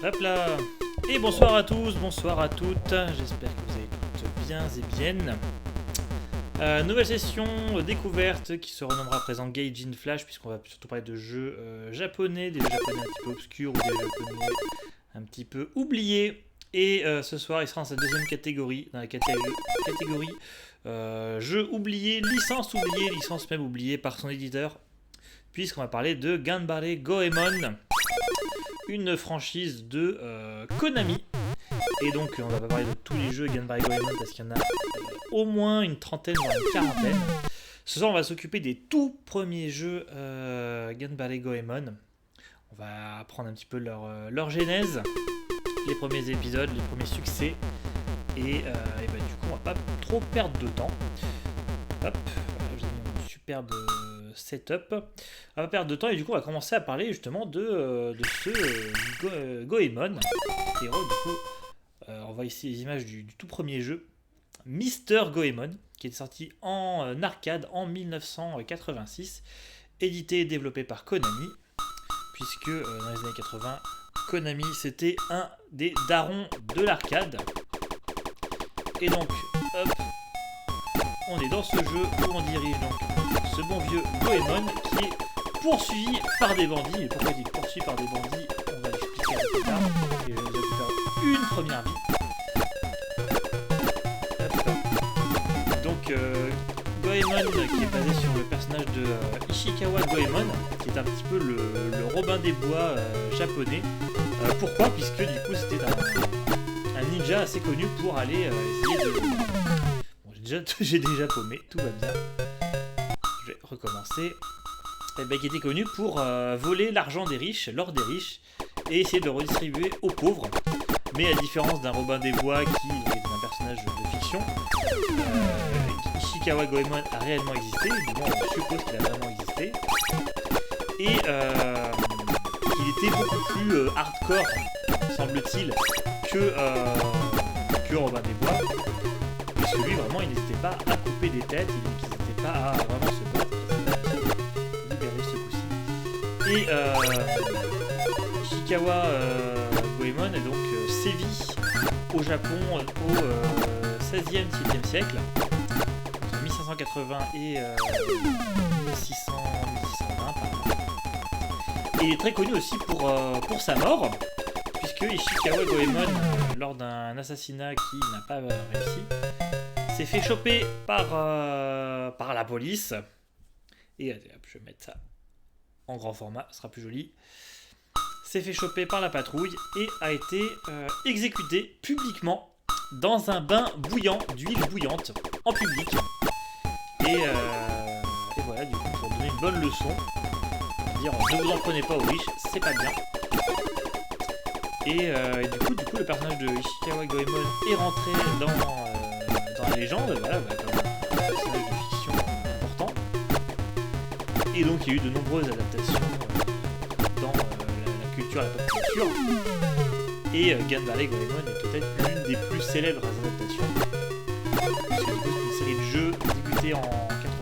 Hop là. Et bonsoir à tous, bonsoir à toutes, j'espère que vous allez toutes bien et bien. Nouvelle session découverte qui se renommera à présent Gaijin Flash, puisqu'on va surtout parler de jeux japonais, des jeux japonais un petit peu obscurs ou des jeux japonais un petit peu oubliés. Et ce soir il sera dans sa deuxième catégorie, dans la catégorie jeux oubliés, licence même oubliée par son éditeur, puisqu'on va parler de Ganbare Goemon, une franchise de Konami. Et donc on va pas parler de tous les jeux Ganbare Goemon parce qu'il y en a au moins une trentaine, voire une quarantaine. Ce soir on va s'occuper des tout premiers jeux Ganbare Goemon. On va apprendre un petit peu leur genèse, les premiers épisodes, les premiers succès. Et du coup on va pas trop perdre de temps. Hop, j'ai mis un superbe setup. On va perdre de temps et du coup on va commencer à parler justement de ce Goemon. Et du coup on voit ici les images du tout premier jeu, Mister Goemon, qui est sorti en arcade en 1986, édité et développé par Konami, puisque dans les années 80, Konami c'était un des darons de l'arcade. Et donc, hop, on est dans ce jeu où on dirige donc ce bon vieux Goemon qui est poursuivi par des bandits. Et pourquoi il est poursuivi par des bandits, on va l'expliquer un peu plus tard. Et je vais vous faire une première vie. Donc Goemon qui est basé sur le personnage de Ishikawa Goemon, qui est un petit peu le Robin des Bois japonais. Pourquoi ? Puisque du coup c'était un ninja assez connu pour aller essayer de... Bon, j'ai déjà paumé, tout va bien. Je vais recommencer. Qui était connu pour voler l'argent des riches, l'or des riches, et essayer de le redistribuer aux pauvres. Mais à différence d'un Robin des Bois qui est un personnage de fiction, Ishikawa Goemon a réellement existé, du moins on suppose qu'il a vraiment existé, et il était beaucoup plus hardcore, semble-t-il, que Robin des Bois, puisque lui vraiment il n'hésitait pas à couper des têtes, il n'hésitait pas à vraiment se battre, libérer ce coup-ci. Et Ishikawa Goemon est donc sévit au Japon au 16e, 17e siècle, entre 1580 et 1600, 1620 par là. Et il est très connu aussi pour sa mort, puisque Ishikawa Goemon, lors d'un assassinat qui n'a pas réussi, s'est fait choper par la police. Et hop, je vais mettre ça en grand format, ce sera plus joli. S'est fait choper par la patrouille et a été exécuté publiquement dans un bain bouillant d'huile bouillante en public. Et voilà, du coup, pour donner une bonne leçon, dire ne vous en prenez pas aux riches, c'est pas bien. Et du coup, le personnage de Ishikawa Goemon est rentré dans la légende, voilà, comme un personnage de fiction important. Et donc, il y a eu de nombreuses adaptations dans la culture, la pop culture. Et Ganbare Goemon est peut-être l'une des plus célèbres adaptations, puisque du coup, c'est une série de jeux débutée en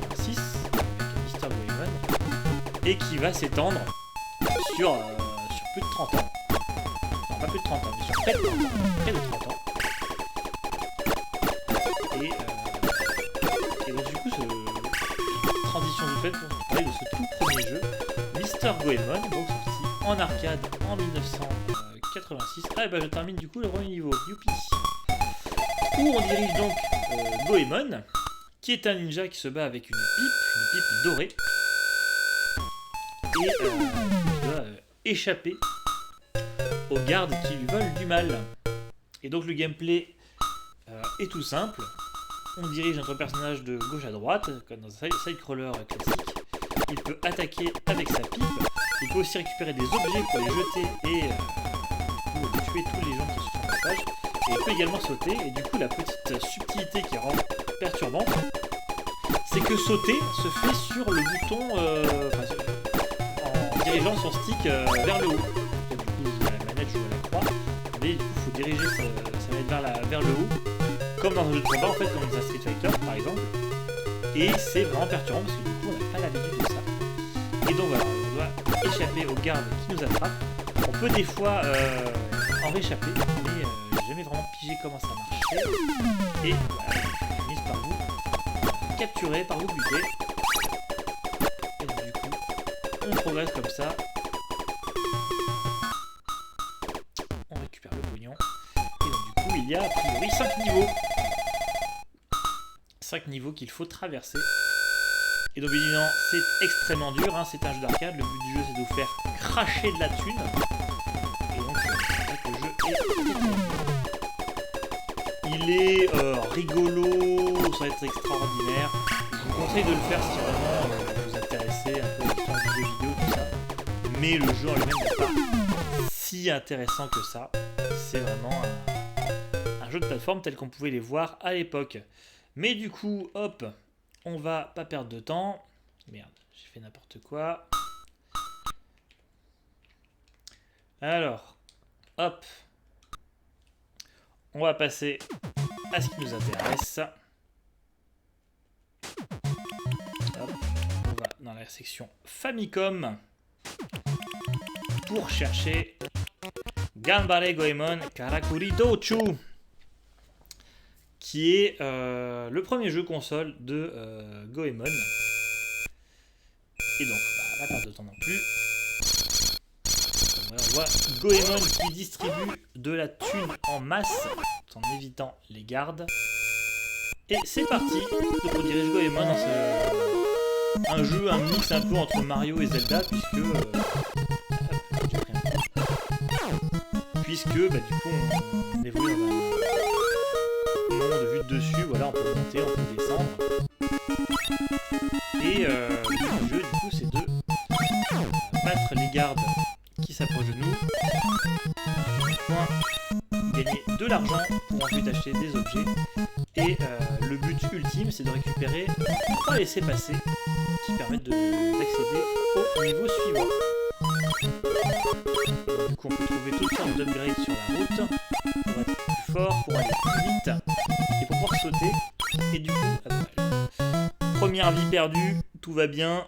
86 avec Mister Goemon et qui va s'étendre sur plus de 30 ans. pas plus de 30 ans, mais sur près de 30 ans. Près de 30 ans. Et donc du coup, transition de fait pour parler de ce tout premier jeu, Mr. Goemon, donc sorti en arcade en 1986. Ah et bah je termine du coup le premier niveau, youpi. Où on dirige donc Goemon, qui est un ninja qui se bat avec une pipe dorée, et qui doit échapper aux gardes qui lui veulent du mal. Et donc le gameplay est tout simple. On dirige notre personnage de gauche à droite, comme dans un side-crawler classique. Il peut attaquer avec sa pipe. Il peut aussi récupérer des objets pour les jeter et tuer tous les gens qui sont sur le passage. Et il peut également sauter. Et du coup, la petite subtilité qui rend perturbante, c'est que sauter se fait sur le bouton en dirigeant son stick vers le haut. Donc, du coup, je joue à la manette, je joue à la croix. Mais du coup, il faut diriger sa manette vers le haut. Comme dans un jeu de combat, en fait, comme dans un Street Fighter par exemple. Et c'est vraiment perturbant parce que du coup, on n'a pas l'habitude de ça. Et donc voilà, on doit échapper aux gardes qui nous attrapent. On peut des fois en réchapper, mais j'ai jamais vraiment pigé comment ça marchait. Et voilà, je finis par vous capturer, par vous buter. Et donc, du coup, on progresse comme ça. On récupère le pognon. Et donc du coup, il y a a priori 5 niveaux. 5 niveaux qu'il faut traverser. Et donc évidemment, c'est extrêmement dur, hein, c'est un jeu d'arcade, le but du jeu c'est de vous faire cracher de la thune. Et donc c'est vrai que le jeu est il est rigolo, ça va être extraordinaire. Je vous conseille de le faire si vraiment vous intéressez un peu à l'histoire du jeu vidéo, tout ça. Mais le jeu en lui-même n'est pas si intéressant que ça. C'est vraiment un jeu de plateforme tel qu'on pouvait les voir à l'époque. Mais du coup, hop, on va pas perdre de temps. Merde, j'ai fait n'importe quoi. Alors, hop, on va passer à ce qui nous intéresse. Hop, on va dans la section Famicom pour chercher Ganbare Goemon Karakuri Dochu, qui est le premier jeu console de Goemon. Et donc, pas perdre de temps non plus. Donc, voilà, on voit Goemon qui distribue de la thune en masse, en évitant les gardes. Et c'est parti. Donc on dirige Goemon dans un jeu, un mix un peu entre Mario et Zelda, puisque du coup on évolue dans un monde vu de dessus, voilà, on peut monter, on peut descendre. Et le jeu du coup c'est de battre les gardes qui s'approchent de nous, gagner de l'argent pour ensuite acheter des objets. Et le but ultime c'est de récupérer 3 laissez-passer qui permettent d'accéder au niveau suivant. Du coup on peut trouver toutes sortes d'upgrades sur la route pour être plus fort, pour aller plus vite et pour pouvoir sauter. Et du coup, première vie perdue, tout va bien.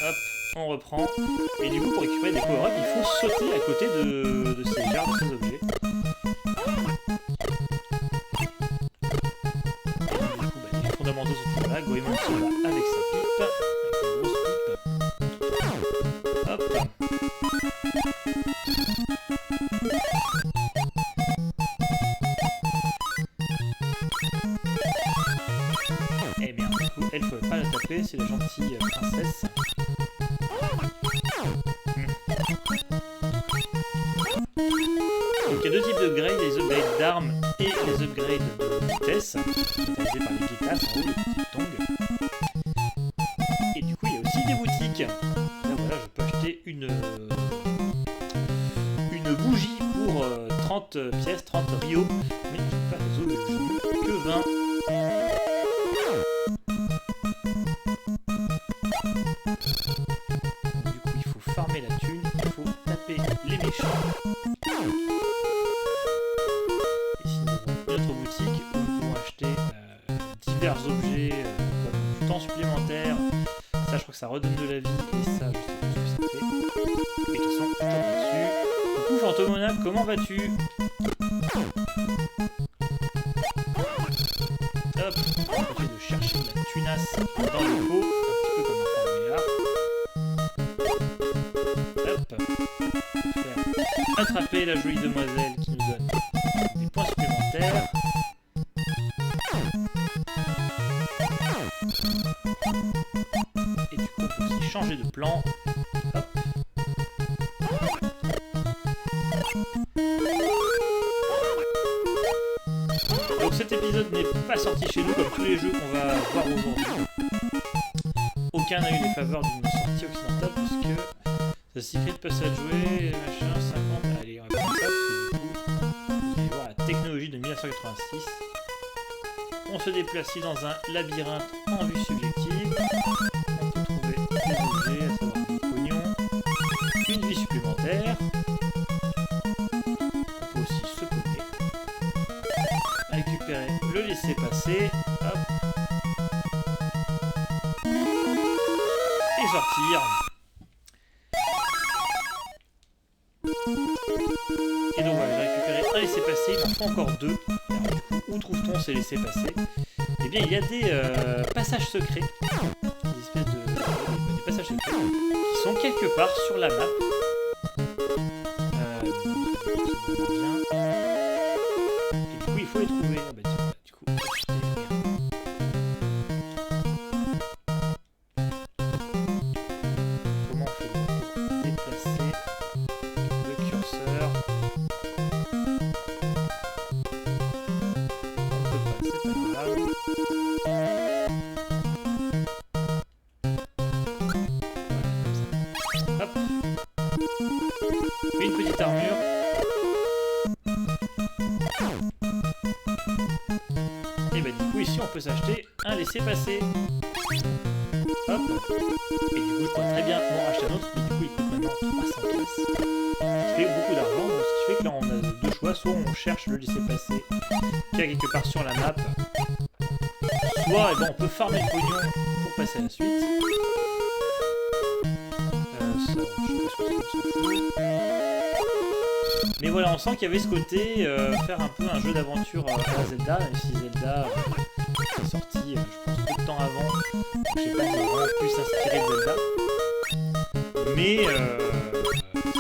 Hop, on reprend. Et du coup pour récupérer des power-ups, il faut sauter à côté de ces gardes, de ces objets. Les fondamentaux sont toujours là. Goemon se bat avec sa pipe, avec sa grosse pipe. Hop. Eh bien, du coup, elle ne peut pas la taper, c'est la gentille princesse. Donc il y a deux types d'upgrades, les upgrades d'armes et les upgrades de vitesse, réalisés par les Gekas, en haut, les petites tongs. Et du coup il y a aussi des boutiques. Là voilà, je peux acheter une bougie pour 30 pièces, 30 Rio, mais je n'ai pas les autres, je n'ai que 20. Du coup il faut farmer la thune, il faut taper les méchants. Divers objets comme du temps supplémentaire, ça je crois que ça redonne de la vie, et ça je sais pas ce que ça fait. Et de toute façon, je tombe là-dessus. Coucou Fantomona, comment vas-tu? Hop, on va essayer de chercher la tunasse dans le pot, un petit peu comme un formulaire. Hop, faire attraper la jolie demoiselle qui nous donne des points supplémentaires. Et du coup, on peut aussi changer de plan. Hop. Donc cet épisode n'est pas sorti chez nous comme tous les jeux qu'on va voir aujourd'hui. Aucun n'a eu les faveurs d'une sortie occidentale puisque The Secret Passage joué, machin, 50. Allez, on va faire ça parce que du coup, vous allez voir la technologie de 1986. On se déplace ici dans un labyrinthe en vue subjective. On peut trouver des objets, à savoir des pognons, une vie supplémentaire. On peut aussi se poser, récupérer le laisser passer, hop, et sortir. Et donc voilà, j'ai récupéré un laisser passer, il m'en faut encore deux. Alors, du coup, où trouve-t-on ces laissés passer? Eh bien, il y a des passages secrets, des espèces des passages secrets qui sont quelque part sur la map. Et du coup, il faut les trouver. Ah bah, du coup, comment on fait pour déplacer le curseur? On peut pas, c'est pas grave. Hop. Une petite armure. Et bah du coup ici on peut s'acheter un laissez-passer. Hop. Et du coup je pourrais très bien m'en racheter un autre, mais du coup il coûte maintenant 300 pièces. Ce qui fait beaucoup d'argent, donc ce qui fait que là on a deux choix, soit on cherche le laissez-passer qui est quelque part sur la map, soit on peut farmer le pognon pour passer à la suite. Mais voilà, on sent qu'il y avait ce côté faire un peu un jeu d'aventure à la Zelda, même si Zelda est sorti, je pense, peu de temps avant. Donc je sais pas si vraiment plus inspiré de Zelda. Mais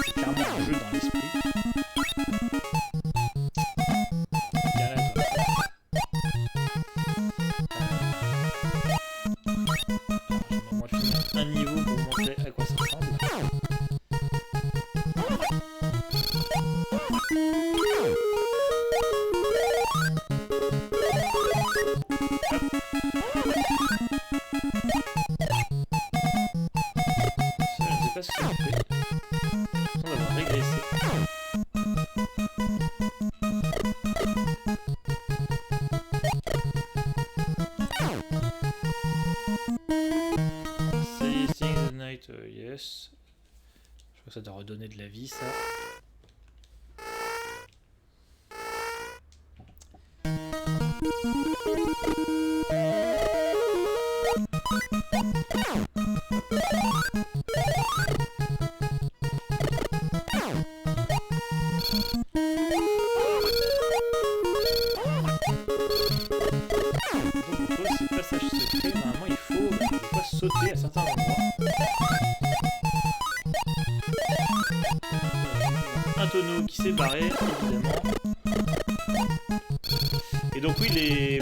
c'est clairement un jeu dans l'esprit. Bien là, toi. Alors, je vais moi finir un niveau pour vous montrer à quoi ça ressemble. Je ne sais pas ce que ça fait. On va régresser. Seeing the night, yes. Je crois que ça doit redonner de la vie, ça. Sauter à certains endroits. Un tonneau qui s'est barré, évidemment. Et donc oui, du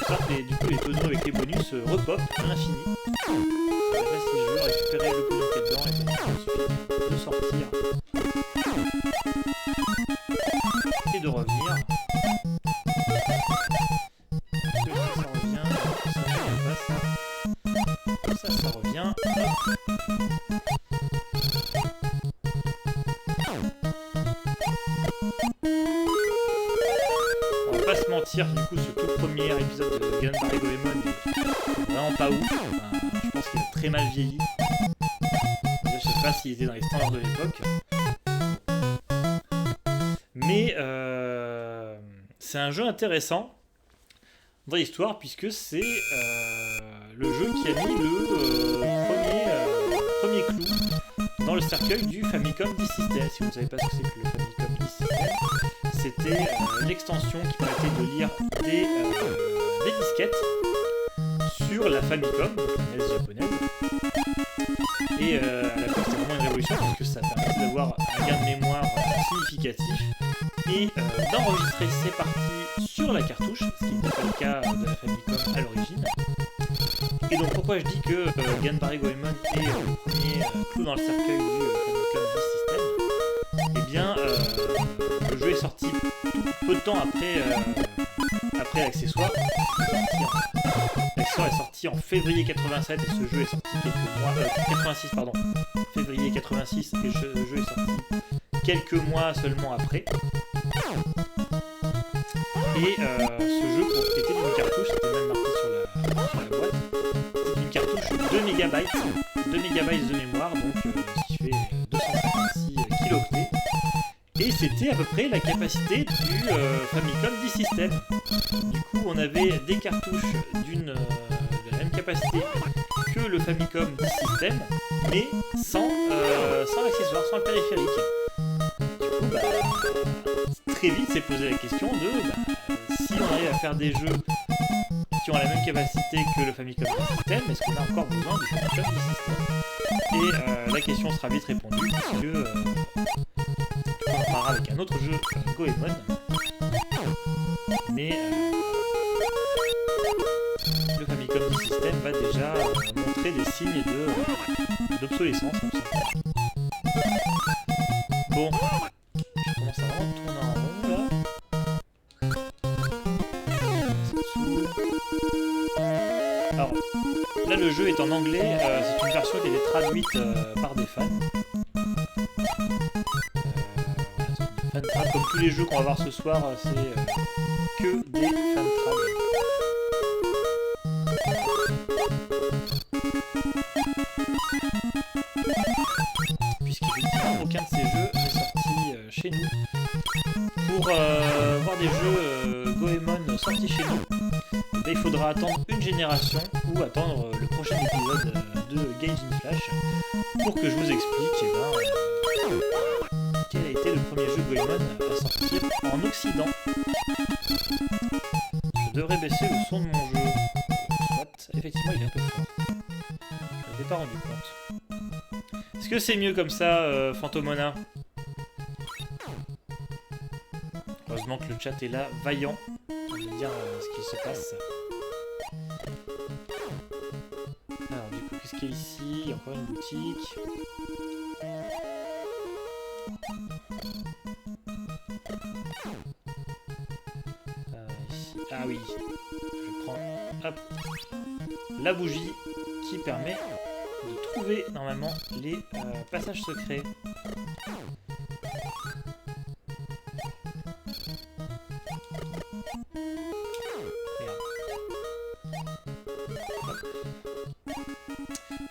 coup, les tonneaux avec les bonus repop à l'infini. Après, si je veux récupérer le pognon qui est dedans, et bien, il suffit de sortir et de revenir. Ça revient, ça revient. On va pas se mentir, du coup, ce tout premier épisode de Gunpowder Goemon est vraiment pas ouf. Enfin, je pense qu'il est très mal vieilli. Je sais pas s'il était dans les standards de l'époque. Mais c'est un jeu intéressant dans l'histoire puisque c'est le jeu qui a mis le premier clou dans le cercueil du Famicom Disk-System. Si vous ne savez pas ce que c'est que le Famicom Disk-System, c'était l'extension qui permettait de lire des disquettes sur la Famicom, donc la NES japonaise. Et à la fois c'était vraiment une révolution parce que ça permettait d'avoir un gain de mémoire significatif et d'enregistrer ses parties sur la cartouche, ce qui n'était pas le cas de la Famicom à l'origine. Et donc pourquoi je dis que Ganbare Goemon est le premier clou dans le cercueil du Famicom Disk-System, eh bien le jeu est sorti peu de temps après l'accessoire. L'accessoire est sorti en février 87 et ce jeu est sorti quelques mois... 86 pardon. Février 86 et le jeu est sorti quelques mois seulement après. Et ce jeu était une cartouche, c'était même marqué sur la boîte. C'est une cartouche 2 MB, 2 MB de mémoire, donc ce qui fait 256 kilooctets. Et c'était à peu près la capacité du Famicom Disk-System. Du coup, on avait des cartouches de la même capacité que le Famicom Disk-System, mais sans l'accessoire, sans le périphérique. Du coup, très vite s'est posé la question de si on arrive à faire des jeux qui ont la même capacité que le Famicom Disk-System, est-ce qu'on a encore besoin du Famicom Disk-System? Et la question sera vite répondue, puisque on en parlera avec un autre jeu, Goemon. Mais le Famicom Disk-System va déjà montrer des signes d'obsolescence. Bon, je commence à vraiment tourner en rond là. Alors, là le jeu est en anglais, c'est une version qui a été traduite par des fans. Comme tous les jeux qu'on va voir ce soir, c'est que des fan trad. Puisqu'effectivement aucun de ces jeux n'est sorti chez nous. Pour voir des jeux Goemon sortis chez nous, il faudra attendre une génération ou attendre le prochain épisode de Gaijin Flash pour que je vous explique quel a été le premier jeu Goemon à sortir en Occident. Je devrais baisser le son de mon jeu. Soit, effectivement il est un peu fort. Je ne m'étais pas rendu compte. Est-ce que c'est mieux comme ça, Fantomona? Heureusement que le chat est là, vaillant, pour me dire ce qui se passe. Alors du coup, qu'est-ce qu'il y a ici? Encore une boutique. Ici. Ah oui, je prends hop, la bougie qui permet de trouver normalement les passages secrets.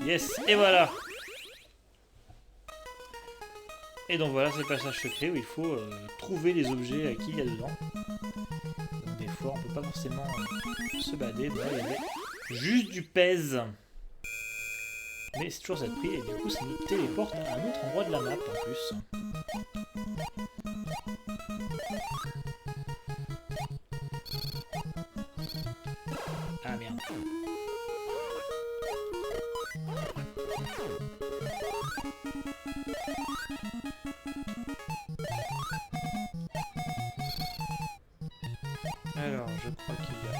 Yes, et voilà. Et donc voilà, c'est le passage secret où il faut trouver les objets qu'il y a dedans. Donc des fois, on peut pas forcément se balader. Là, il y avait juste du pèse. Mais c'est toujours cette prix et du coup, ça nous téléporte à un autre endroit de la map en plus. Ah merde. Alors, je crois qu'il y a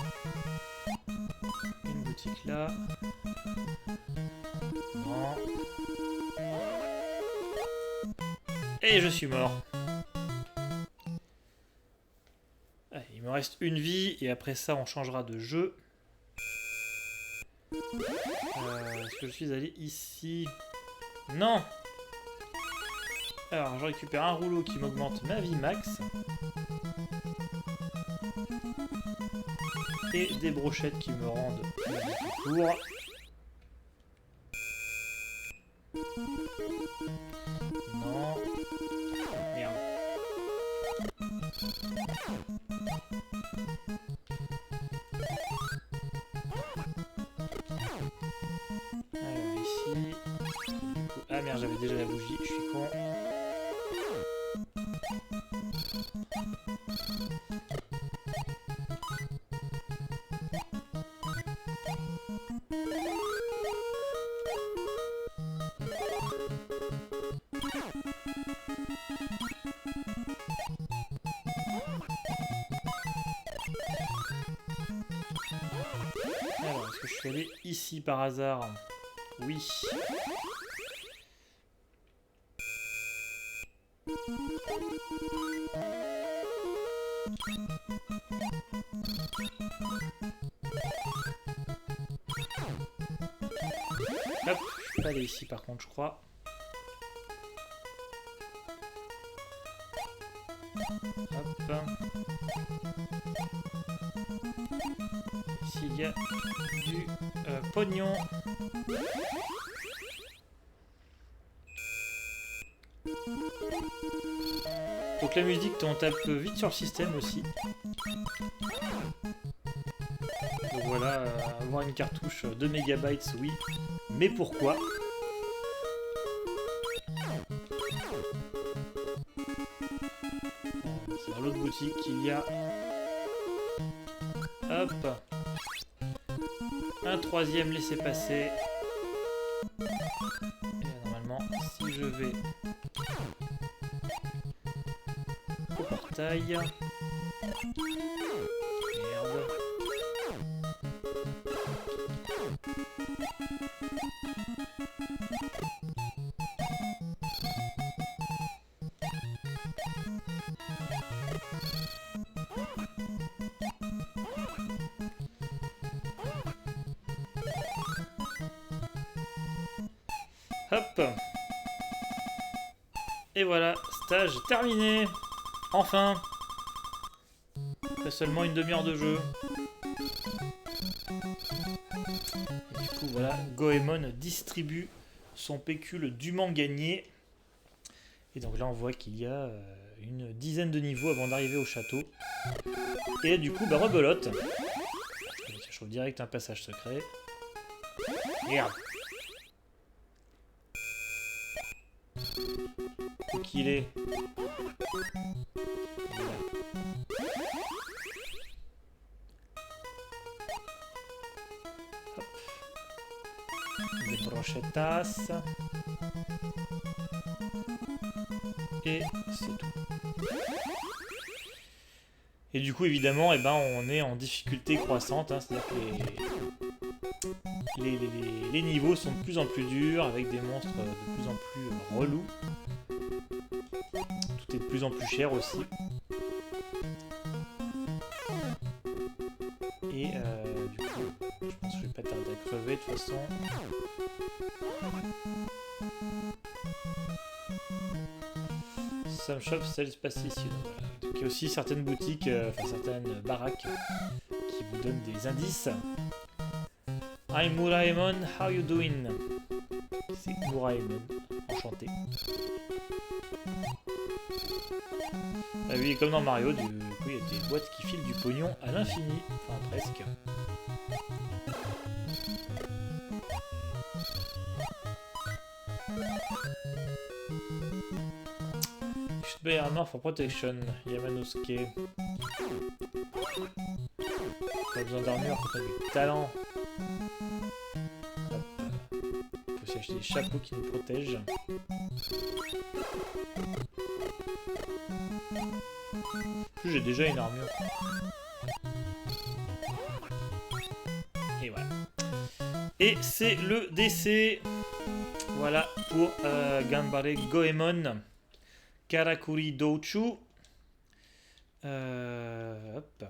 une boutique là. Non. Et je suis mort. Allez, il me reste une vie et après ça, on changera de jeu. Est-ce que je suis allé ici? Non. Alors, je récupère un rouleau qui m'augmente ma vie max. Et des brochettes qui me rendent la vie tout court. Non. Merde. Alors ici. Du coup, ah merde, j'avais déjà la bougie, je suis con. Alors, est-ce que je suis allé ici par hasard? Oui. Hop, je peux pas aller ici par contre, je crois. Hop. Ici il y a du pognon. Donc la musique, on tape vite sur le système aussi. Donc voilà, avoir une cartouche de mégabytes, oui. Mais pourquoi? C'est dans l'autre boutique qu'il y a... Hop. Un troisième laissez-passer. Et normalement, si je vais au portail... Merde. Hop. Et voilà, stage terminé. Enfin. Après seulement une demi-heure de jeu. Et du coup, voilà, Goemon distribue son pécule dûment gagné. Et donc là, on voit qu'il y a une dizaine de niveaux avant d'arriver au château. Et du coup, bah rebelote. Je trouve direct un passage secret. Merde. Où qu'il est. Hop. Des brochetas. Et c'est tout. Et du coup, évidemment, eh ben, on est en difficulté croissante. Hein, c'est-à-dire que les niveaux sont de plus en plus durs, avec des monstres de plus en plus relous. Tout est de plus en plus cher aussi. Et du coup, je pense que je vais pas tarder à crever de toute façon. Some shop sells pastis. Donc il y a aussi certaines boutiques, enfin certaines baraques qui vous donnent des indices. Hi Muraemon, how you doing? C'est Muraemon, enchanté. Ah oui, comme dans Mario, du coup il y a des boîtes qui filent du pognon à l'infini, enfin presque. Should buy armor for protection, Yamanosuke. Pas besoin d'armure quand on a du talent. Hop. Faut aussi acheter des chapeaux qui nous protègent. J'ai déjà une armure. Et voilà. Et c'est le décès. Voilà pour Ganbare Goemon. Karakuri Douchu. Hop.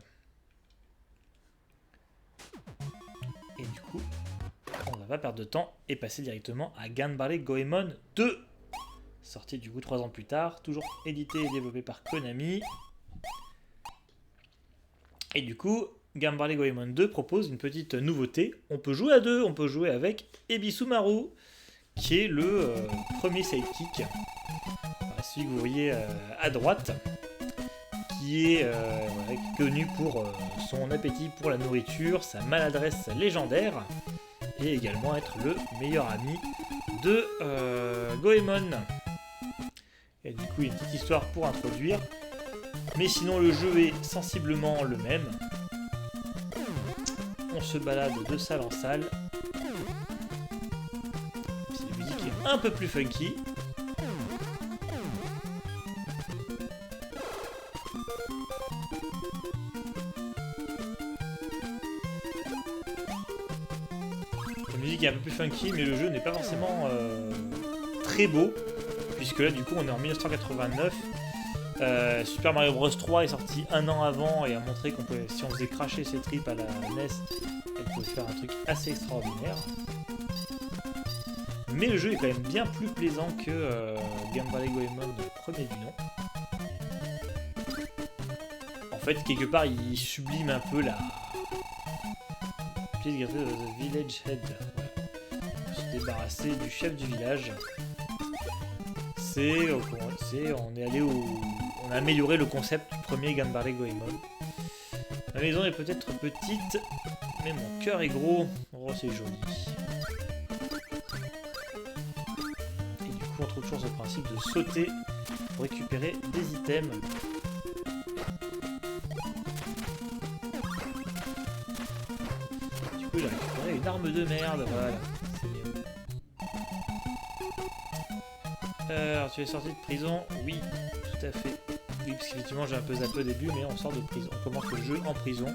Et du coup, on va pas perdre de temps et passer directement à Ganbare Goemon 2. Sorti du coup 3 ans plus tard, toujours édité et développé par Konami. Et du coup, Ganbare Goemon 2 propose une petite nouveauté. On peut jouer à deux, on peut jouer avec Ebisumaru, qui est le premier sidekick. Celui que vous voyez à droite, qui est connu pour son appétit pour la nourriture, sa maladresse légendaire, et également être le meilleur ami de Goemon. Et du coup, une petite histoire pour introduire. Mais sinon, le jeu est sensiblement le même. On se balade de salle en salle. C'est une musique qui est un peu plus funky. La musique est un peu plus funky, mais le jeu n'est pas forcément très beau. Puisque là, du coup, on est en 1989. Super Mario Bros 3 est sorti un an avant et a montré qu'on pouvait, si on faisait cracher ses tripes à la NES, elle pouvait faire un truc assez extraordinaire. Mais le jeu est quand même bien plus plaisant que Gambale Goemon, le premier du nom. En fait, quelque part, il sublime un peu la pièce gravée de The Village Head. Ouais. Se débarrasser du chef du village. On a amélioré le concept du premier Gambale Goemon. Ma maison est peut-être petite, mais mon cœur est gros. Oh, c'est joli. Et du coup, on trouve toujours ce principe de sauter pour récupérer des items. Du coup, j'ai récupéré une arme de merde, voilà. C'est mieux. Alors, tu es sorti de prison? Oui, tout à fait. Oui, parce qu'effectivement, j'ai un peu zappé au début, mais on sort de prison. On commence le jeu en prison. Et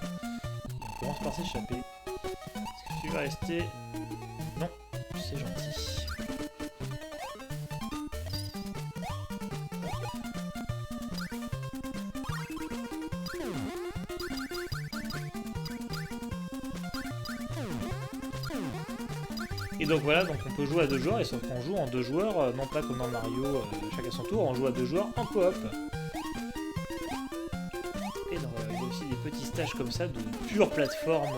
on commence par s'échapper. Est-ce que tu vas rester? Non, c'est gentil. Et donc voilà, donc on peut jouer à 2 joueurs, et sauf qu'on joue en 2 joueurs, non pas comme dans Mario, chacun son tour, on joue à 2 joueurs en coop. Et donc il y a aussi des petits stages comme ça de pure plateforme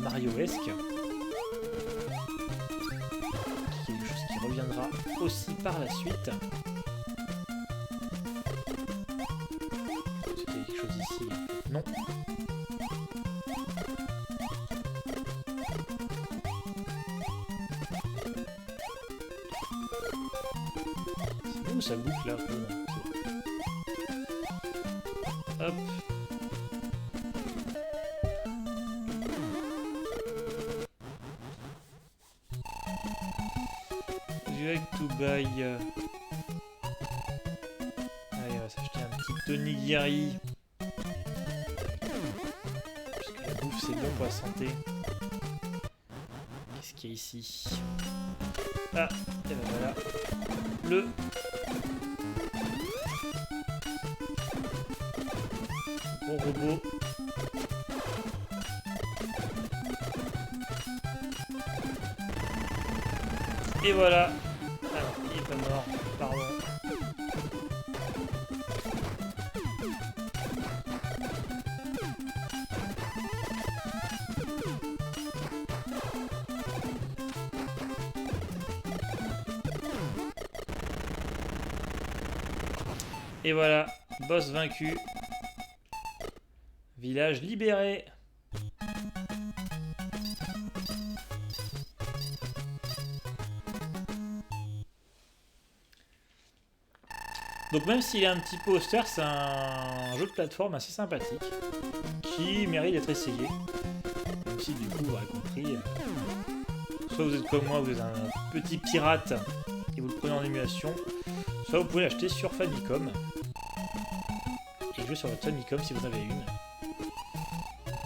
Mario-esque. Quelque chose qui reviendra aussi par la suite. Est-ce qu'il y a quelque chose ici? Non. Ça boucle là. Hop. You like to buy. Allez, on va s'acheter un petit onigiri. Parce que la bouffe c'est bon pour la santé. Qu'est-ce qu'il y a ici? Ah, et ben voilà. Le bon robot. Et voilà. Ah non, il est pas mort. Pardon. Et voilà, boss vaincu. Village libéré. Donc même s'il est un petit peu austère, c'est un jeu de plateforme assez sympathique qui mérite d'être essayé. Même si du coup vous aurez compris, soit vous êtes comme moi, vous êtes un petit pirate et vous le prenez en émulation, soit vous pouvez l'acheter sur Famicom et jouer sur votre Famicom si vous en avez une.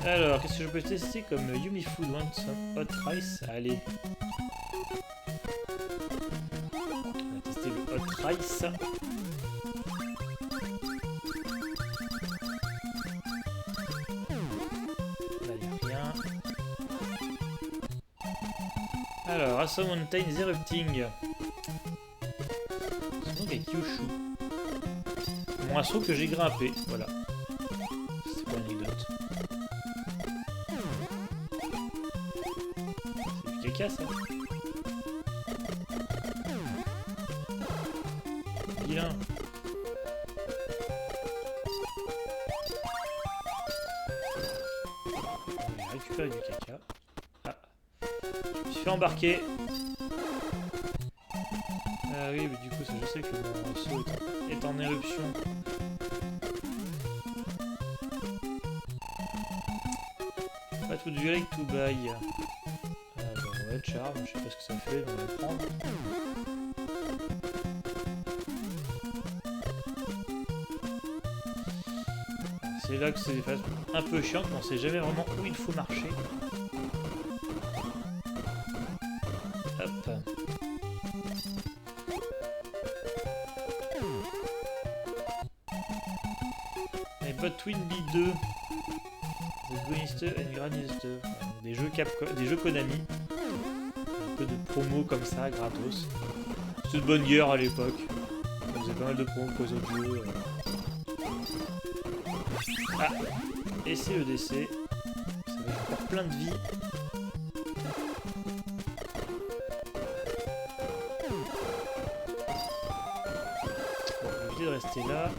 Alors, qu'est-ce que je peux tester comme Yumi Food Want some Hot Rice? Allez. On va tester le Hot Rice. Là, il n'y a rien. Alors, Assault Mountain is Erupting. C'est donc avec Yushu. Mon assaut que j'ai grimpé, voilà. C'est pas une anecdote. C'est du caca ça. Vilain. On va récupérer du caca. Ah. Je me suis fait embarquer. Ah oui, mais du coup, ça je sais que mon saut est en éruption. Pas tout du like to buy. Ah bah ouais, charme, je sais pas ce que ça fait, mais on va le prendre. C'est là que c'est des phases un peu chiantes, mais on sait jamais vraiment où il faut marcher. Hop. Et Botwin B2. The Granister and Granister. Des jeux Konami. Un peu de promo comme ça, gratos. C'était de bonne guerre à l'époque. On faisait pas mal de promos pour les autres jeux. Ah, et c'est le décès. Ça va encore plein de vie. Bon, on va éviter de rester là.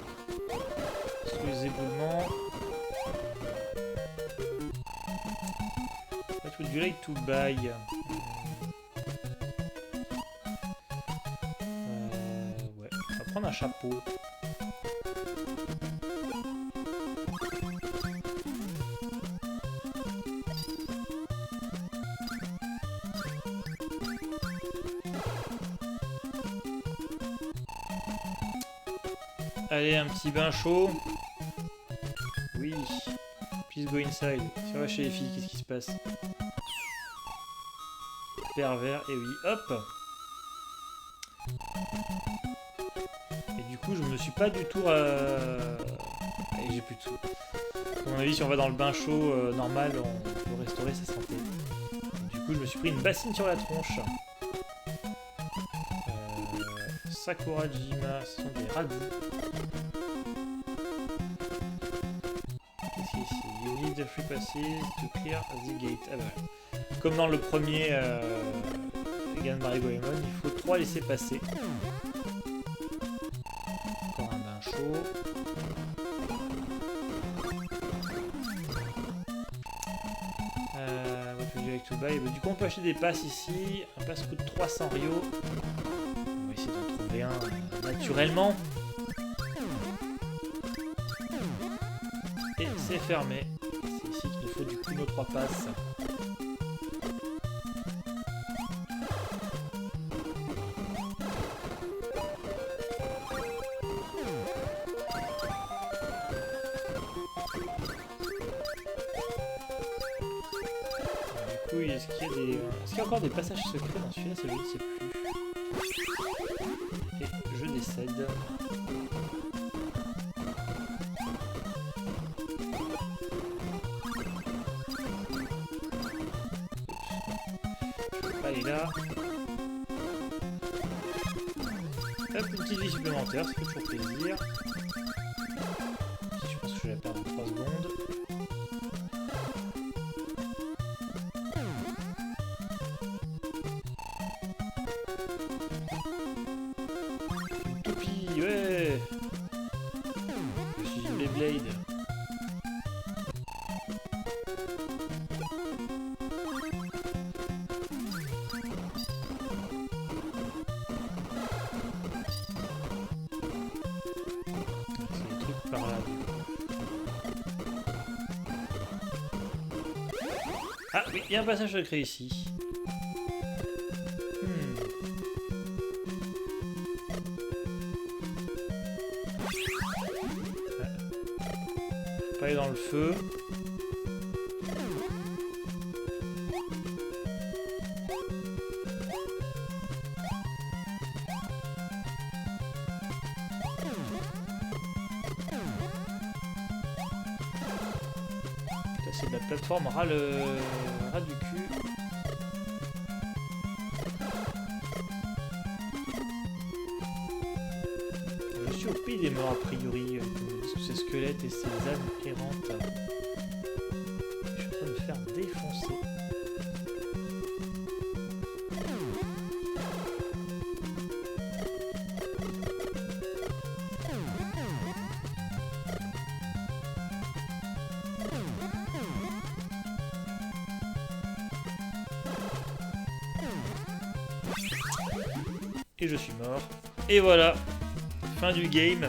Sous les éboulements. What would you like to buy? Ouais, on va prendre un chapeau. Allez, un petit bain chaud. Oui. Please go inside. Si on va chez les filles, qu'est-ce qui se passe? Pervers, et oui, hop. Et du coup, je me suis pas du tout... Allez, j'ai plus de sous. À mon avis, si on va dans le bain chaud normal, on peut restaurer sa santé. Et du coup, je me suis pris une bassine sur la tronche. Sakurajima, ce sont des radis. Qu'est-ce qu'il y a ici? You need the free passes to clear the gate. Ah bah, comme dans le premier Gan Marie Goemon, il faut 3 laisser passer. Encore un bain chaud. What would you like to buy? Bah, du coup, on peut acheter des passes ici. Un pass coûte 300 Ryo. On va essayer d'en trouver un naturellement. Et c'est fermé. C'est ici qu'il nous faut du coup nos 3 passes. Du coup, est-ce qu'il y a encore des passages secrets dans celui-là? Je ne sais plus. Et je décède. Allez là. Hop, une petite vie supplémentaire, ça fait toujours plaisir. Je pense que je vais la perdre en 3 secondes. Une toupie, ouais. Je suis une Beyblade. Par là. Ah oui, il y a un passage secret ici. Faut pas aller dans le feu. C'est de la plateforme ras du cul. Je suis au pays des morts a priori, tous ces squelettes et ces âmes errantes. Je suis en train de me faire défoncer. Et je suis mort. Et voilà. Fin du game.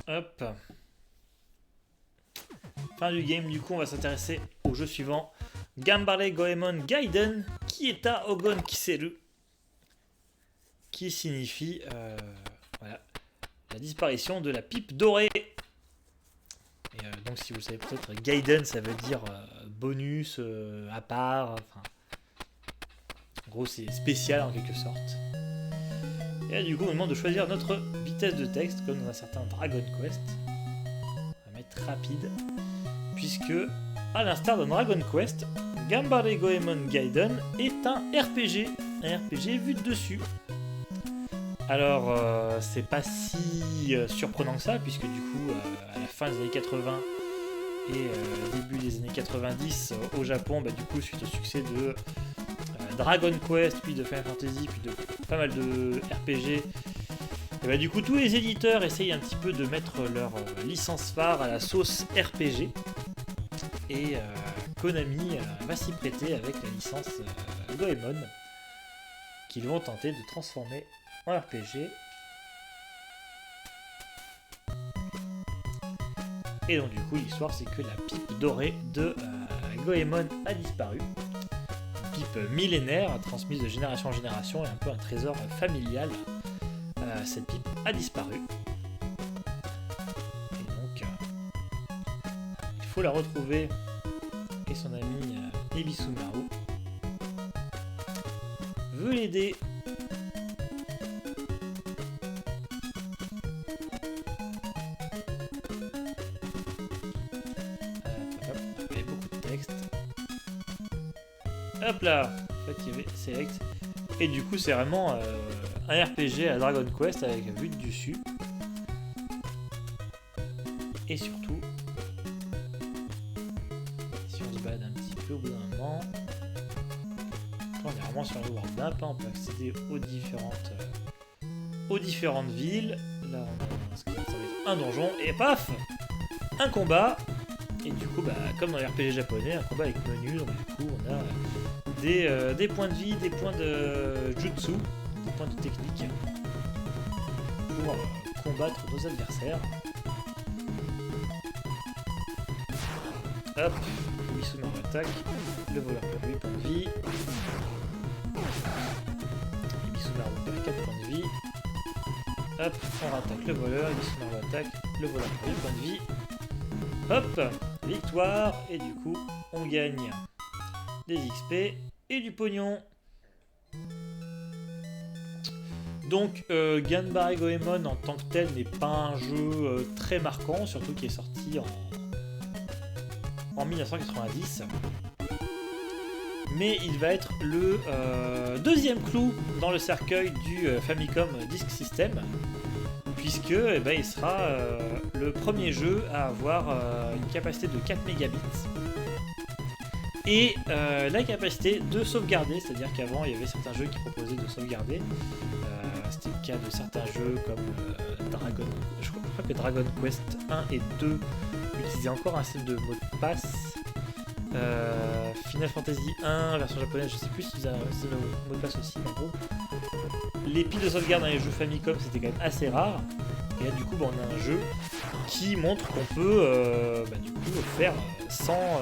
Hop. Fin du game, du coup on va s'intéresser au jeu suivant. Ganbare Goemon Gaiden Kieta Ogon Kiseru. Qui signifie voilà, la disparition de la pipe dorée. Et donc si vous le savez peut-être, Gaiden ça veut dire bonus, à part, enfin... En gros c'est spécial en quelque sorte. Et là, du coup on nous demande de choisir notre vitesse de texte comme dans un certain Dragon Quest. On va mettre rapide. Puisque, à l'instar d'un Dragon Quest, Ganbare Goemon Gaiden est un RPG vu de dessus. Alors, c'est pas si surprenant que ça, puisque du coup, à la fin des années 80 et début des années 90 au Japon, du coup, suite au succès de Dragon Quest, puis de Final Fantasy, puis de pas mal de RPG, et du coup, tous les éditeurs essayent un petit peu de mettre leur licence phare à la sauce RPG. Et Konami va s'y prêter avec la licence Goemon, qu'ils vont tenter de transformer en RPG. Et donc du coup l'histoire c'est que la pipe dorée de Goemon a disparu. Une pipe millénaire transmise de génération en génération et un peu un trésor familial. Cette pipe a disparu. Et donc il faut la retrouver et son ami Ebisumaru veut l'aider. Il y avait beaucoup de texte. Hop là, en fait il y avait select. Et du coup c'est vraiment un RPG à Dragon Quest avec vue de dessus. Et surtout, si on se balade un petit peu au bout d'un moment, on est vraiment sur le world map, on peut accéder aux différentes villes. Là on a ce qui va servir un donjon et paf, un combat. Et du coup, comme dans les RPG japonais, un combat avec menu, donc du coup on a des points de vie, des points de jutsu, des points de technique pour combattre nos adversaires. Hop, Ebisumaru attaque, le voleur perd 8 points de vie. Ebisumaru perd 4 points de vie. Hop, on rattaque le voleur, Ebisumaru attaque, le voleur perd 8 points de vie. Hop, victoire, et du coup, on gagne des XP et du pognon. Donc, Ganbare Goemon en tant que tel n'est pas un jeu très marquant, surtout qu'il est sorti en 1990. Mais il va être le deuxième clou dans le cercueil du Famicom Disk System, puisque il sera le premier jeu à avoir une capacité de 4 mégabits et la capacité de sauvegarder, c'est-à-dire qu'avant il y avait certains jeux qui proposaient de sauvegarder. C'était le cas de certains jeux comme je crois que Dragon Quest 1 et 2 utilisaient encore un système de mot de passe. Final Fantasy 1 version japonaise, je sais plus si c'est le mot de passe aussi, en gros. Les piles de sauvegarde dans les jeux Famicom c'était quand même assez rare. Et là du coup on a un jeu qui montre qu'on peut du coup faire sans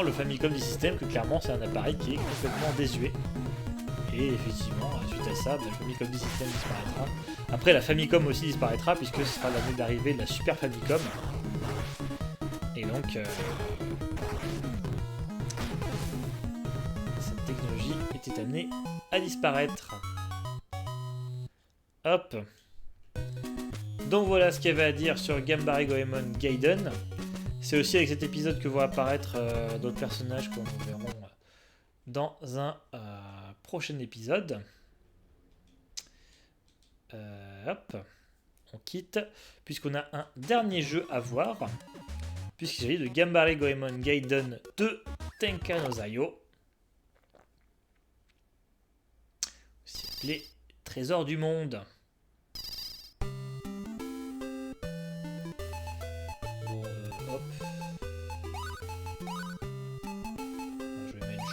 le Famicom du système, que clairement c'est un appareil qui est complètement désuet. Et effectivement, suite à ça, le Famicom du système disparaîtra. Après la Famicom aussi disparaîtra puisque ce sera l'année d'arrivée de la Super Famicom. Et donc cette technologie était amenée à disparaître. Hop. Donc voilà ce qu'il y avait à dire sur Ganbare Goemon Gaiden. C'est aussi avec cet épisode que vont apparaître d'autres personnages que nous verrons dans un prochain épisode. Hop. On quitte, puisqu'on a un dernier jeu à voir, puisqu'il s'agit de Ganbare Goemon Gaiden 2 Tenka no Zayo, aussi appelé Trésor du Monde. Bon, hop.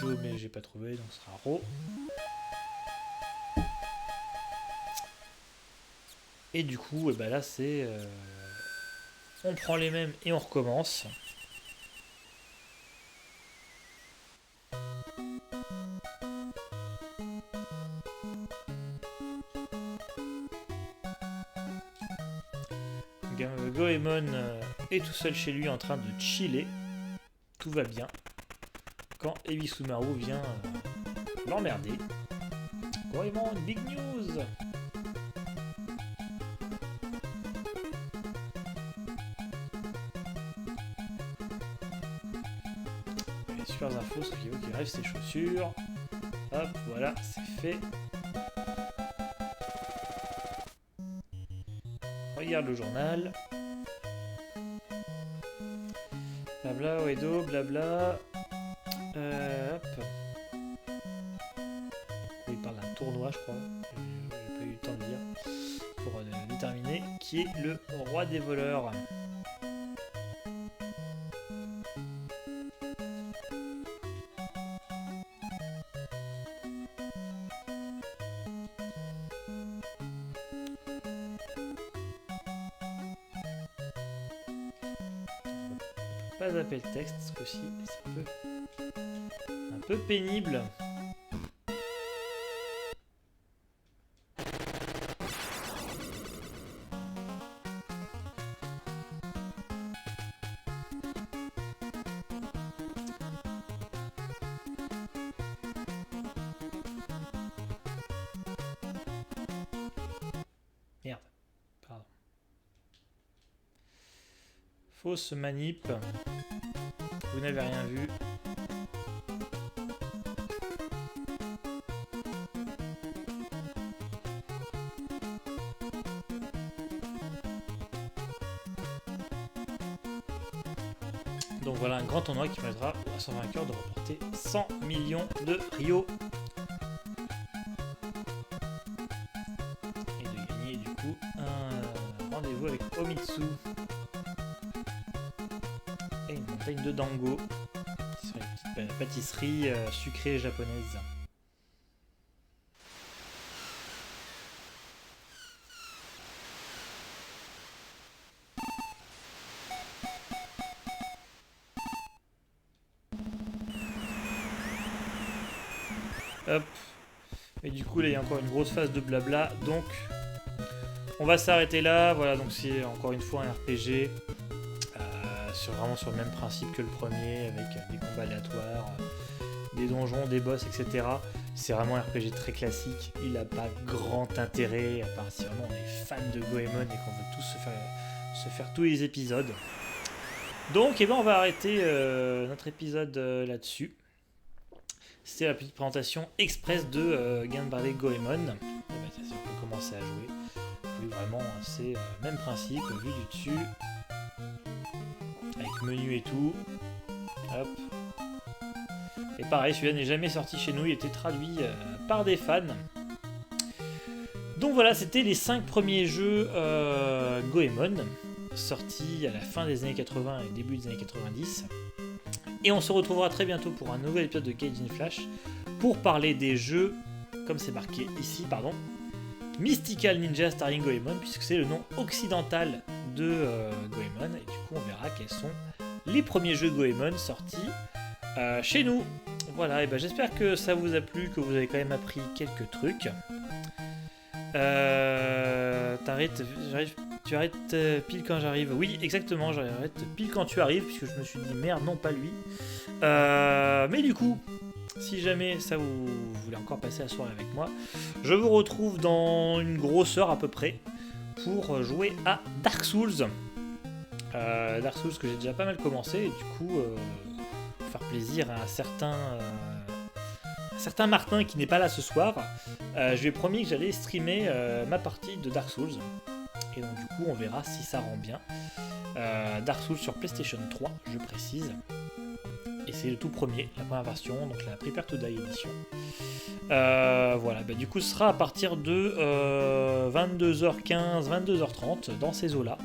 Ebisu, mais j'ai pas trouvé, donc ce sera Ro. Et du coup, là c'est... on prend les mêmes et on recommence. Goemon est tout seul chez lui en train de chiller. Tout va bien. Quand Ebisumaru vient l'emmerder. Goemon, big news! Les super infos, sauf qu'il faut qu'il rêve ses chaussures. Hop, voilà, c'est fait. Regarde le journal. Blabla, Oedo, blabla. Hop. Il parle d'un tournoi, je crois. J'ai pas eu le temps de lire. Pour déterminer qui est le roi des voleurs. Pas zapper le texte, ce coup-ci, c'est un peu pénible. Merde, pardon. Fausse manip. Vous n'avez rien vu. Donc voilà un grand tournoi qui permettra à son vainqueur de remporter 100 millions de Rio. Et de gagner du coup un rendez-vous avec Omitsu. Et une montagne de dango. Qui serait une petite pâtisserie sucrée japonaise. Hop. Et du coup là il y a encore une grosse phase de blabla. Donc on va s'arrêter là. Voilà, donc c'est encore une fois un RPG. Vraiment sur le même principe que le premier, avec des combats aléatoires, des donjons, des boss, etc. C'est vraiment un RPG très classique. Il n'a pas grand intérêt, à part si vraiment on est fan de Goemon et qu'on veut tous se faire tous les épisodes. Donc on va arrêter notre épisode là-dessus. C'était la petite présentation express de Ganbare Goemon. On peut commencer à jouer. Oui, vraiment, c'est le même principe, vu du dessus. Avec menu et tout. Hop. Et pareil, celui-là n'est jamais sorti chez nous, il était traduit par des fans. Donc voilà, c'était les 5 premiers jeux Goemon, sortis à la fin des années 80 et début des années 90. Et on se retrouvera très bientôt pour un nouvel épisode de Gaijin Flash, pour parler des jeux, comme c'est marqué ici, pardon, Mystical Ninja Starring Goemon, puisque c'est le nom occidental de Goemon, et du coup on verra quels sont les premiers jeux Goemon sortis chez nous. Voilà, et j'espère que ça vous a plu, que vous avez quand même appris quelques trucs. Tu arrêtes pile quand j'arrive. Oui, exactement, j'arrête pile quand tu arrives, puisque je me suis dit merde, non pas lui. Mais du coup, si jamais ça vous voulez encore passer la soirée avec moi, je vous retrouve dans une grosse heure à peu près pour jouer à Dark Souls. Dark Souls que j'ai déjà pas mal commencé, et du coup, pour faire plaisir à un certain Martin qui n'est pas là ce soir, je lui ai promis que j'allais streamer ma partie de Dark Souls. Et donc du coup on verra si ça rend bien. Dark Souls sur PlayStation 3, je précise. Et c'est le tout premier, la première version, donc la Prepare to Die édition. Voilà, du coup ce sera à partir de 22h15, 22h30 dans ces eaux-là.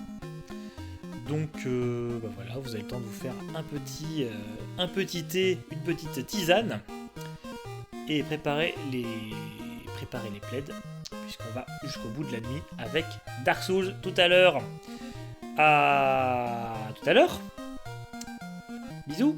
Donc voilà, vous avez le temps de vous faire un petit thé, une petite tisane. et préparer les plaids, puisqu'on va jusqu'au bout de la nuit avec Dark Souls tout à l'heure. À tout à l'heure. Bisous.